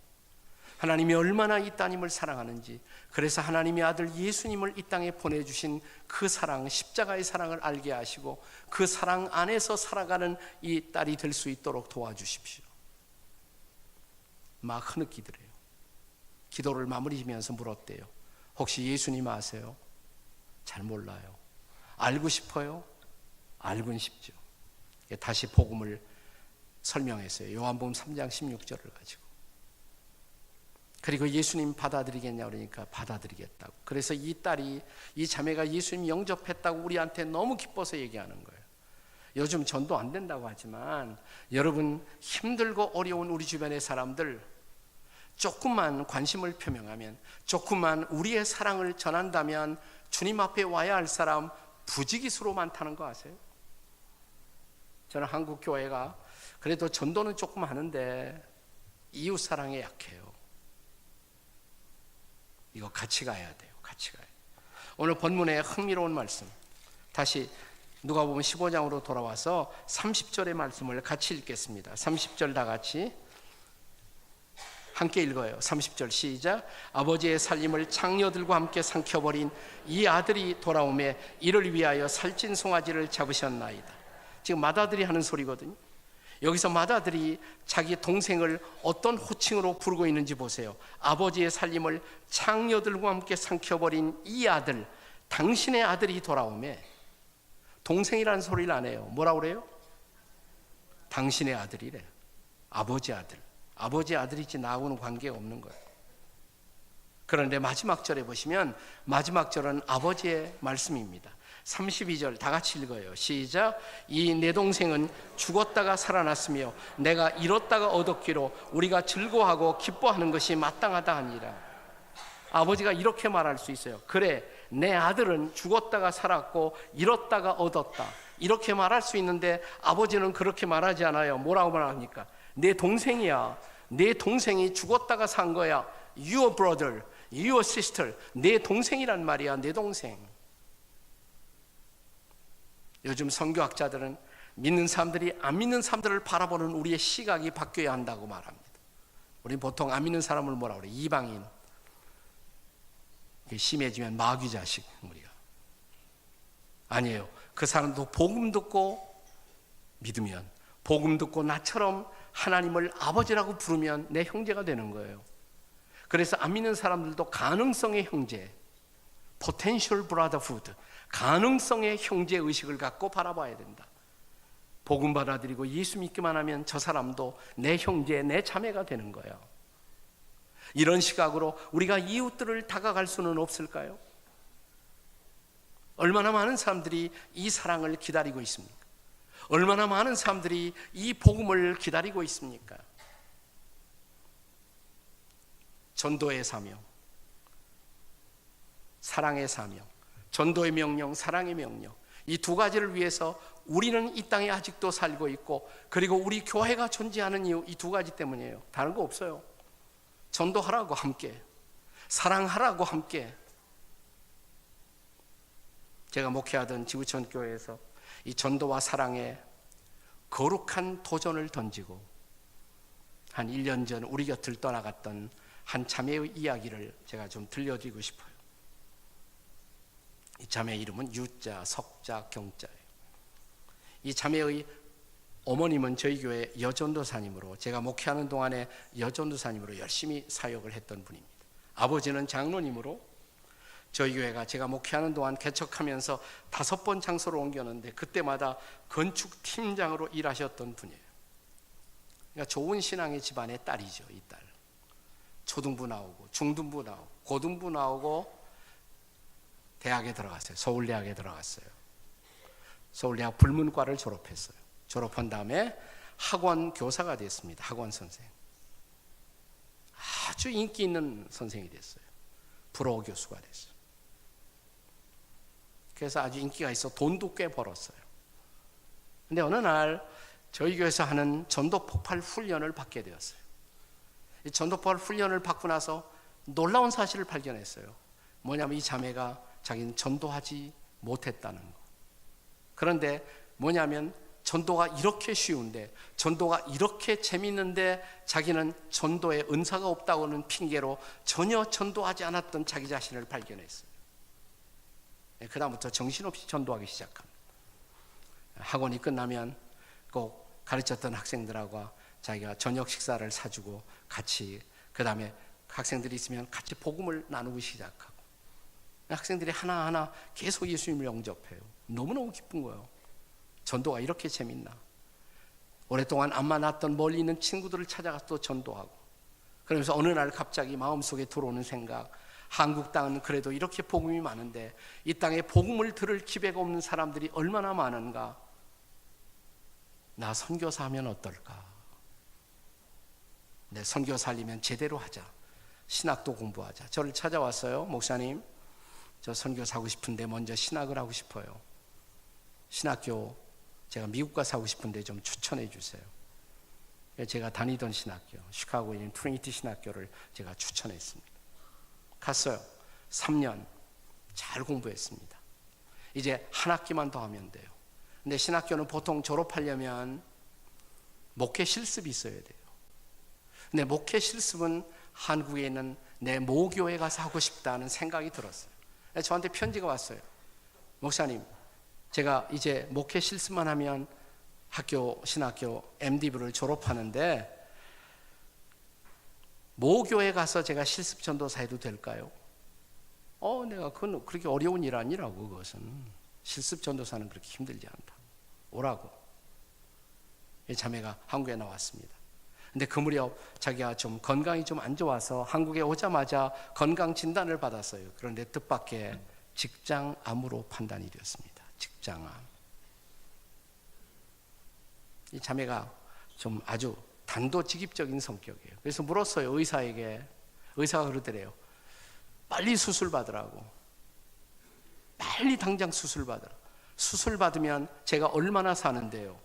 하나님이 얼마나 이 따님을 사랑하는지, 그래서 하나님의 아들 예수님을 이 땅에 보내주신 그 사랑, 십자가의 사랑을 알게 하시고 그 사랑 안에서 살아가는 이 딸이 될 수 있도록 도와주십시오. 막 흐느끼더래요. 기도를 마무리 지면서 물었대요. 혹시 예수님 아세요? 잘 몰라요. 알고 싶어요? 알고는 싶죠. 다시 복음을 설명했어요. 요한복음 3장 16절을 가지고. 그리고 예수님 받아들이겠냐 그러니까 받아들이겠다고. 그래서 이 딸이, 이 자매가 예수님 영접했다고 우리한테 너무 기뻐서 얘기하는 거예요. 요즘 전도 안 된다고 하지만 여러분, 힘들고 어려운 우리 주변의 사람들 조금만 관심을 표명하면, 조금만 우리의 사랑을 전한다면 주님 앞에 와야 할 사람 부지기수로 많다는 거 아세요? 저는 한국 교회가 그래도 전도는 조금 하는데 이웃 사랑에 약해요. 이거 같이 가야 돼요. 같이 가야 돼요. 오늘 본문의 흥미로운 말씀, 다시 누가복음 15장으로 돌아와서 30절의 말씀을 같이 읽겠습니다. 30절 다 같이 함께 읽어요. 30절 시작. 아버지의 살림을 장녀들과 함께 삼켜버린 이 아들이 돌아오매 이를 위하여 살찐 송아지를 잡으셨나이다. 지금 맏아들이 하는 소리거든요. 여기서 맏아들이 자기 동생을 어떤 호칭으로 부르고 있는지 보세요. 아버지의 살림을 장녀들과 함께 삼켜버린 이 아들, 당신의 아들이 돌아오매, 동생이라는 소리를 안 해요. 뭐라고 그래요? 당신의 아들이래. 아버지 아들. 아버지 아들이지 나하고는 관계가 없는 거예요. 그런데 마지막 절에 보시면 마지막 절은 아버지의 말씀입니다. 32절 다 같이 읽어요. 시작. 이 내 동생은 죽었다가 살아났으며 내가 잃었다가 얻었기로 우리가 즐거워하고 기뻐하는 것이 마땅하다 하니라. 아버지가 이렇게 말할 수 있어요. 그래, 내 아들은 죽었다가 살았고 잃었다가 얻었다, 이렇게 말할 수 있는데 아버지는 그렇게 말하지 않아요. 뭐라고 말합니까? 내 동생이야. 내 동생이 죽었다가 산 거야. Your brother, your sister. 내 동생이란 말이야. 내 동생. 요즘 선교학자들은 믿는 사람들이 안 믿는 사람들을 바라보는 우리의 시각이 바뀌어야 한다고 말합니다. 우리 보통 안 믿는 사람을 뭐라고 그래? 이방인. 심해지면 마귀 자식, 우리가. 아니에요. 그 사람도 복음 듣고 믿으면, 복음 듣고 나처럼 하나님을 아버지라고 부르면 내 형제가 되는 거예요. 그래서 안 믿는 사람들도 가능성의 형제, potential brotherhood, 가능성의 형제 의식을 갖고 바라봐야 된다. 복음 받아들이고 예수 믿기만 하면 저 사람도 내 형제, 내 자매가 되는 거예요. 이런 시각으로 우리가 이웃들을 다가갈 수는 없을까요? 얼마나 많은 사람들이 이 사랑을 기다리고 있습니까? 얼마나 많은 사람들이 이 복음을 기다리고 있습니까? 전도의 사명, 사랑의 사명, 전도의 명령, 사랑의 명령, 이 두 가지를 위해서 우리는 이 땅에 아직도 살고 있고, 그리고 우리 교회가 존재하는 이유, 이 두 가지 때문이에요. 다른 거 없어요. 전도하라고 함께, 사랑하라고 함께. 제가 목회하던 지구촌 교회에서 이 전도와 사랑에 거룩한 도전을 던지고 한 1년 전 우리 곁을 떠나갔던 한 자매의 이야기를 제가 좀 들려드리고 싶어요. 이 자매의 이름은 유자, 석자, 경자예요. 이 자매의 어머님은 저희 교회 여전도사님으로, 제가 목회하는 동안에 여전도사님으로 열심히 사역을 했던 분입니다. 아버지는 장로님으로 저희 교회가 제가 목회하는 동안 개척하면서 5번 장소를 옮겼는데 그때마다 건축팀장으로 일하셨던 분이에요. 그러니까 좋은 신앙의 집안의 딸이죠. 이 딸. 초등부 나오고 중등부 나오고 고등부 나오고 대학에 들어갔어요. 서울대학에 들어갔어요. 서울대학 불문과를 졸업했어요. 졸업한 다음에 학원 교사가 됐습니다. 학원 선생. 아주 인기 있는 선생이 됐어요. 불어 교수가 됐어요. 그래서 아주 인기가 있어 돈도 꽤 벌었어요. 근데 어느 날 저희 교회에서 하는 전도 폭발 훈련을 받게 되었어요. 이 전도 폭발 훈련을 받고 나서 놀라운 사실을 발견했어요. 뭐냐면 이 자매가 자기는 전도하지 못했다는 거. 그런데 뭐냐면 전도가 이렇게 쉬운데, 전도가 이렇게 재밌는데 자기는 전도에 은사가 없다고는 핑계로 전혀 전도하지 않았던 자기 자신을 발견했어요. 그 다음부터 정신없이 전도하기 시작합니다. 학원이 끝나면 꼭 가르쳤던 학생들하고 자기가 저녁 식사를 사주고 같이, 그 다음에 학생들이 있으면 같이 복음을 나누기 시작하고, 학생들이 하나하나 계속 예수님을 영접해요. 너무너무 기쁜 거예요. 전도가 이렇게 재밌나. 오랫동안 안 만났던 멀리 있는 친구들을 찾아가서 또 전도하고, 그러면서 어느 날 갑자기 마음속에 들어오는 생각, 한국 땅은 그래도 이렇게 복음이 많은데 이 땅에 복음을 들을 기회가 없는 사람들이 얼마나 많은가. 나 선교사 하면 어떨까. 내 선교사 하려면 제대로 하자. 신학도 공부하자. 저를 찾아왔어요. 목사님, 저 선교사 하고 싶은데 먼저 신학을 하고 싶어요. 신학교 제가 미국 가서 하고 싶은데 좀 추천해 주세요. 제가 다니던 신학교, 시카고에 있는 트리니티 신학교를 제가 추천했습니다. 갔어요. 3년 잘 공부했습니다. 이제 한 학기만 더 하면 돼요. 근데 신학교는 보통 졸업하려면 목회 실습이 있어야 돼요. 근데 목회 실습은 한국에 있는 내 모교에 가서 하고 싶다는 생각이 들었어요. 저한테 편지가 왔어요. 목사님, 제가 이제 목회 실습만 하면 학교, 신학교 MD부를 졸업하는데 모교에 가서 제가 실습 전도사 해도 될까요? 내가 그건 그렇게 어려운 일 아니라고. 그것은 실습 전도사는 그렇게 힘들지 않다. 오라고. 이 자매가 한국에 나왔습니다. 근데 그 무렵 자기가 좀 건강이 좀 안 좋아서 한국에 오자마자 건강 진단을 받았어요. 그런데 뜻밖의 직장암으로 판단이 되었습니다. 직장암. 이 자매가 좀 아주 단도직입적인 성격이에요. 그래서 물었어요, 의사에게. 의사가 그러더래요. 빨리 수술 받으라고. 빨리 당장 수술 받으라. 수술 받으면 제가 얼마나 사는데요.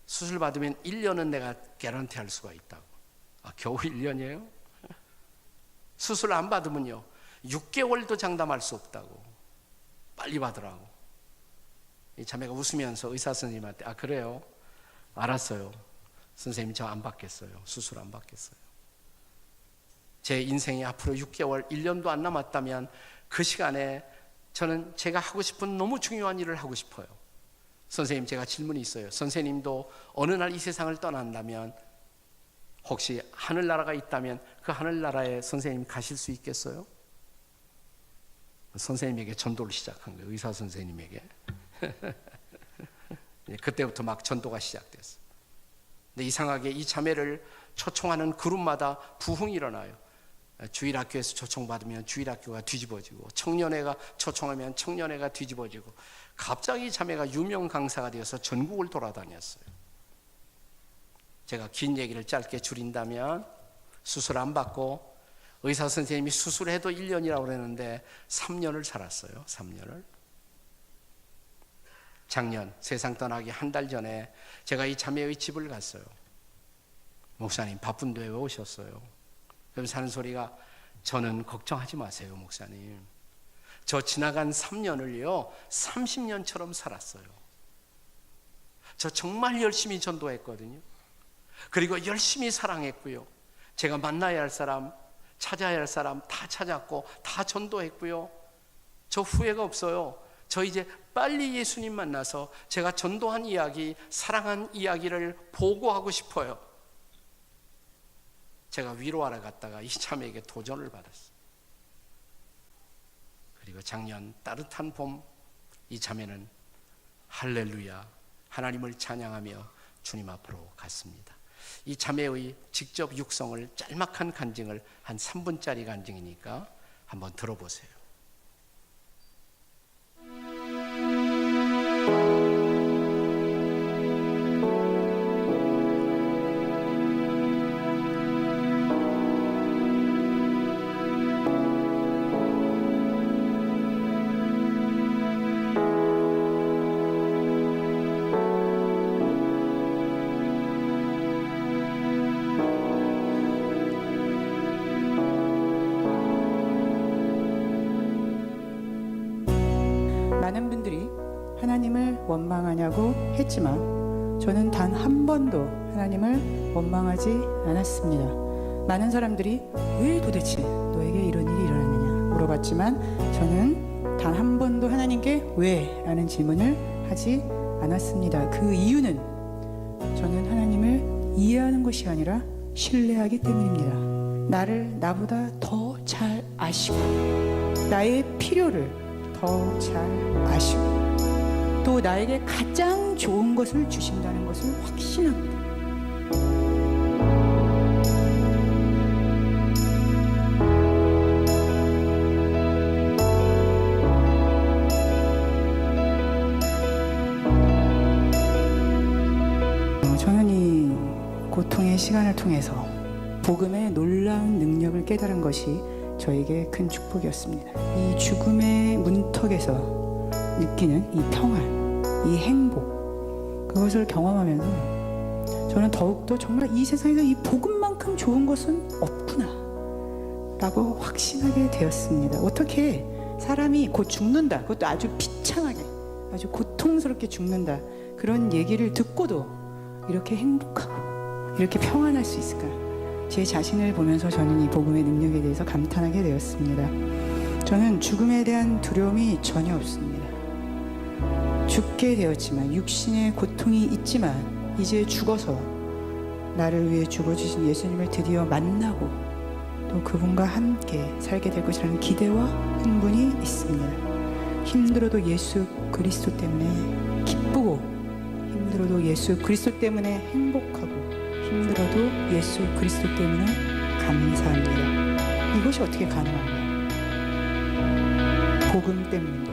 수술 받으면 1년은 내가 개런티 할 수가 있다고. 겨우 1년이에요? 수술 안 받으면요 6개월도 장담할 수 없다고. 빨리 받으라고. 이 자매가 웃으면서 의사 선생님한테 그래요? 알았어요. 선생님 저 안 받겠어요. 수술 안 받겠어요. 제 인생이 앞으로 6개월, 1년도 안 남았다면 그 시간에 저는 제가 하고 싶은 너무 중요한 일을 하고 싶어요. 선생님, 제가 질문이 있어요. 선생님도 어느 날 이 세상을 떠난다면 혹시 하늘나라가 있다면 그 하늘나라에 선생님 가실 수 있겠어요? 선생님에게 전도를 시작한 거예요. 의사 선생님에게. 그때부터 막 전도가 시작됐어요. 근데 이상하게 이 자매를 초청하는 그룹마다 부흥이 일어나요. 주일학교에서 초청받으면 주일학교가 뒤집어지고, 청년회가 초청하면 청년회가 뒤집어지고, 갑자기 자매가 유명 강사가 되어서 전국을 돌아다녔어요. 제가 긴 얘기를 짧게 줄인다면 수술 안 받고 의사 선생님이 수술해도 1년이라고 그랬는데 3년을 살았어요. 3년을. 작년 세상 떠나기 한 달 전에 제가 이 자매의 집을 갔어요. 목사님 바쁜데 왜 오셨어요? 그러면서 하는 소리가, 저는 걱정하지 마세요 목사님. 저 지나간 3년을요 30년처럼 살았어요. 저 정말 열심히 전도했거든요. 그리고 열심히 사랑했고요. 제가 만나야 할 사람, 찾아야 할 사람 다 찾았고 다 전도했고요. 저 후회가 없어요. 저 이제 빨리 예수님 만나서 제가 전도한 이야기, 사랑한 이야기를 보고하고 싶어요. 제가 위로하러 갔다가 이 자매에게 도전을 받았어요. 그리고 작년 따뜻한 봄, 이 자매는 할렐루야, 하나님을 찬양하며 주님 앞으로 갔습니다. 이 자매의 직접 육성을 짤막한 간증을 한 3분짜리 간증이니까 한번 들어보세요. 많은 분들이 하나님을 원망하냐고 했지만 저는 단 한 번도 하나님을 원망하지 않았습니다. 많은 사람들이 왜 도대체 너에게 이런 일이 일어났느냐 물어봤지만 저는 단 한 번도 하나님께 왜? 라는 질문을 하지 않았습니다. 그 이유는 저는 하나님을 이해하는 것이 아니라 신뢰하기 때문입니다. 나를 나보다 더 잘 아시고 나의 필요를 더 잘 아시고 또 나에게 가장 좋은 것을 주신다는 것을 확신합니다. 저는 이 고통의 시간을 통해서 복음의 놀라운 능력을 깨달은 것이 저에게 큰 축복이었습니다. 이 죽음의 문턱에서 느끼는 이 평안, 이 행복, 그것을 경험하면서 저는 더욱더 정말 이 세상에서 이 복음만큼 좋은 것은 없구나 라고 확신하게 되었습니다. 어떻게 사람이 곧 죽는다, 그것도 아주 비참하게 아주 고통스럽게 죽는다, 그런 얘기를 듣고도 이렇게 행복하고 이렇게 평안할 수 있을까? 제 자신을 보면서 저는 이 복음의 능력에 대해서 감탄하게 되었습니다. 저는 죽음에 대한 두려움이 전혀 없습니다. 죽게 되었지만, 육신의 고통이 있지만 이제 죽어서 나를 위해 죽어주신 예수님을 드디어 만나고 또 그분과 함께 살게 될 것이라는 기대와 흥분이 있습니다. 힘들어도 예수 그리스도 때문에 기쁘고, 힘들어도 예수 그리스도 때문에 행복하고, 힘들어도 예수 그리스도 때문에 감사합니다. 이것이 어떻게 가능한가요? 복음 때문입니다.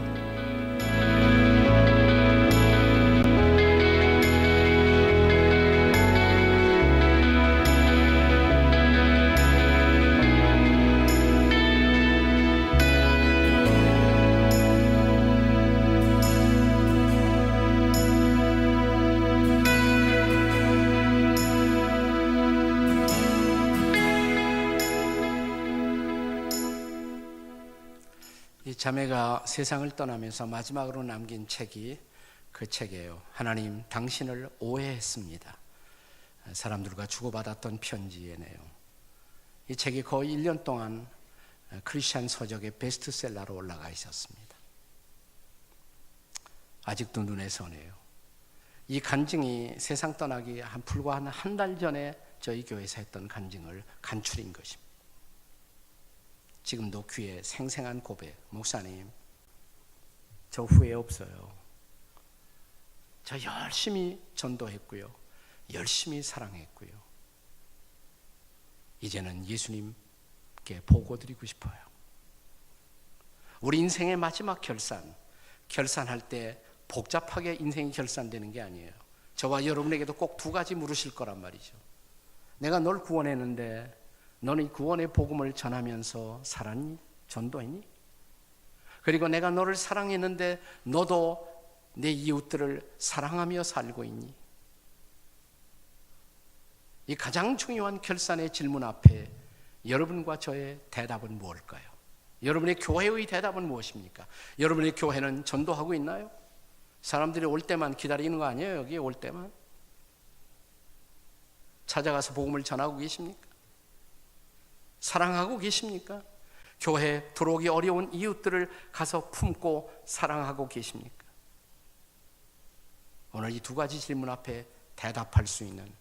이 자매가 세상을 떠나면서 마지막으로 남긴 책이 그 책이에요. 하나님, 당신을 오해했습니다. 사람들과 주고받았던 편지의 내용. 이 책이 거의 1년 동안 크리스찬 서적의 베스트셀러로 올라가 있었습니다. 아직도 눈에 선해요. 이 간증이 세상 떠나기 불과 한 달 전에 저희 교회에서 했던 간증을 간추린 것입니다. 지금도 귀에 생생한 고백. 목사님, 저 후회 없어요. 저 열심히 전도했고요, 열심히 사랑했고요, 이제는 예수님께 보고 드리고 싶어요. 우리 인생의 마지막 결산할 때 복잡하게 인생이 결산되는 게 아니에요. 저와 여러분에게도 꼭 두 가지 물으실 거란 말이죠. 내가 널 구원했는데 너는 이 구원의 복음을 전하면서 살았니? 전도했니? 그리고 내가 너를 사랑했는데 너도 내 이웃들을 사랑하며 살고 있니? 이 가장 중요한 결산의 질문 앞에 여러분과 저의 대답은 무엇일까요? 여러분의 교회의 대답은 무엇입니까? 여러분의 교회는 전도하고 있나요? 사람들이 올 때만 기다리는 거 아니에요? 여기 올 때만? 찾아가서 복음을 전하고 계십니까? 사랑하고 계십니까? 교회에 들어오기 어려운 이웃들을 가서 품고 사랑하고 계십니까? 오늘 이 두 가지 질문 앞에 대답할 수 있는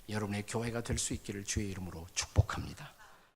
여러분의 교회가 될 수 있기를 주의 이름으로 축복합니다.